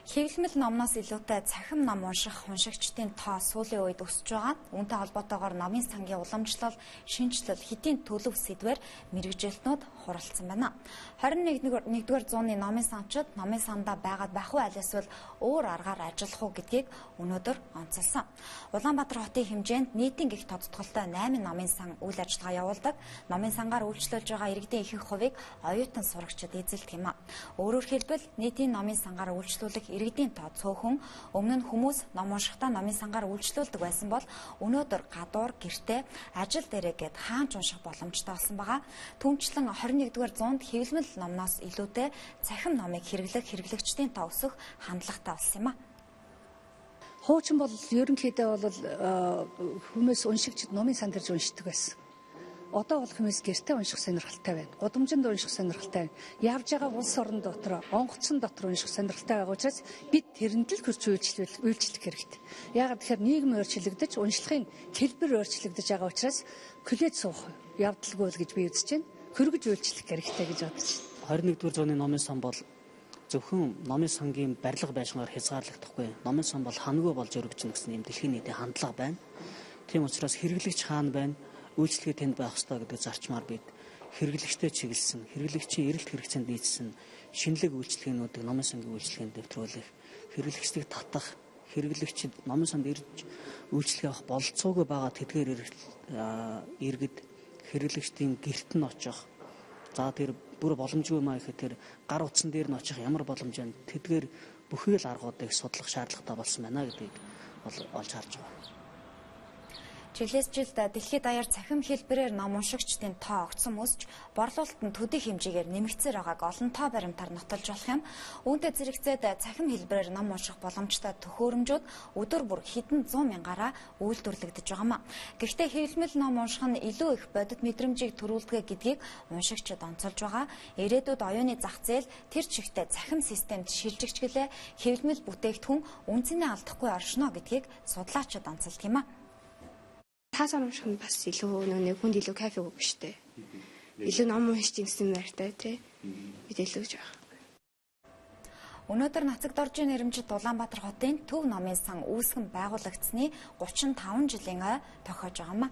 Хэвлэмэл номноос илүүтэй цахим ном унших уншигчдын тоо сүүлийн үед өсөж байгаа. Үүнтэй холбоотойгоор номын сангийн уламжлал, шинжилэл, хэдийн төлөв сэдвээр мэргэжилтнүүд хуралдсан байна. 21-р зууны номын санчид номын сандаа байгаад байх уу аль эсвэл өөр аргаар ажиллах уу гэдгийг өнөөдөр онцолсон. Улаанбаатар хотын хэмжээнд нийтийн гих тодтголтой 8 номын сан үйл ажиллагаа явуулдаг. Номын сангаар үйлчлүүлж байгаа иргэдийн ихэнх хувийг оюутан сурагчид эзэлдэг юм а. Өөрөөр хэлбэл нийтийн номын сангаар үйлчлүүлэх иргэдийн тоо цөөхөн. Өмнө нь хүмүүс ном уншихдаа номын сангаар үйлчлүүлдэг байсан бол өнөөдөр гадуур, гэртээ, ажил дээрээ гээд хаанч унших боломжтой болсон байгаа. Түүнчлэн 21-р зуунд хэвлэмэл номноос илүүтэй цахим номыг хэрэглэх хэрэглэгчдийн тоо өсөх хандлагатай болсон юм а. Хуучин бол ерөнхийдөө бол хүмүүс уншигчид номын сан дэрж уншдаг байсан. Одоо бол хүмүүс гэртээ унших сонирхолтой байна. Гудамжинд унших сонирхолтой байна. Явж байгаа улс орон дотор, онгоцсон дотор унших сонирхолтой байгаа учраас бид тэрэнд л хурц үйлчлэх хэрэгтэй. Яагаад тэгэхээр нийгэм өөрчлөгдөж, уншлагын хэлбэр өөрчлөгдөж байгаа учраас хүлээж суух явдалгүй л гэж би үзэж байна. Хөргөж үйлчлэх хэрэгтэй гэж бодож байна. 21-р зууны номын сан бол зөвхөн номын сангийн барилга байшингаар хязгаарлагдахгүй. Номын сан бол хангүй болж өргөжнө гэсэн юм дэлхийн нийтийн хандлага байна. Тийм учраас хэрэглэгч хаана байна? Үйлчлэгээ тэнд байх ёстой гэдэг зарчмаар бид хэрэглэгчтэй чиглэсэн, хэрэглэгчийн эрэлт хэрэгцээнд нийцсэн шинэлэг үйлчлэгээнүүдийг номын сангийн үйлчлэгээнд дэвтрүүлэх, хэрэглэгчдийг татах, хэрэглэгчид номын санд ирж үйлчлэгээ авах бололцоогүй байгаа тэдгээр иргэд хэрэглэгчдийн гэрт нь очих. За тэр бүр боломжгүй маа гэхэд тэр гар утсан дээр нь очих ямар боломж байна? Тэдгээр бүхий л аргуудыг судлах шаардлагатай болсон байна гэдгийг олж харж байгаа. Жилээс жилд дэлхийд даяар цахим хэлбэрээр ном уншигчдын тоо огцом өсч, борлуулалт нь төдий хэмжээгээр нэмэгцээр байгааг олон тоо баримтаар нотолж болох юм. Үүнтэй зэрэгцээд цахим хэлбэрээр ном унших боломжтой төхөөрөмжүүд өдөр бүр хэдэн 100 мянгаараа үйлдвэрлэгдэж байгаамаа. Гэхдээ хэвлэмэл ном унших нь илүү их бодит мэдрэмжийг төрүүлдэг гэдгийг уншигчид онцолж байгаа. Ирээдүйд оюуны зах зээл тэр чигтээ цахим системд шилжигчгэлээ хэвлэмэл бүтээгдэхүүн үнцэнээ алдахгүй оршино гэдгийг судлаачид онцолдог юм а. Таасаар унших нь бас илүү нэг хүнд илүү кайф өгөх штэ. Илүү ном уншиж гэсэн мэртэй тий. Бид илүү гэж байна. Өнөөдөр Нацаг доржийн нэрмжит Улаанбаатар хотын Төв номын сан үүсгэн байгуулагдсны 35 жилийн ой тохиож байгаамаа.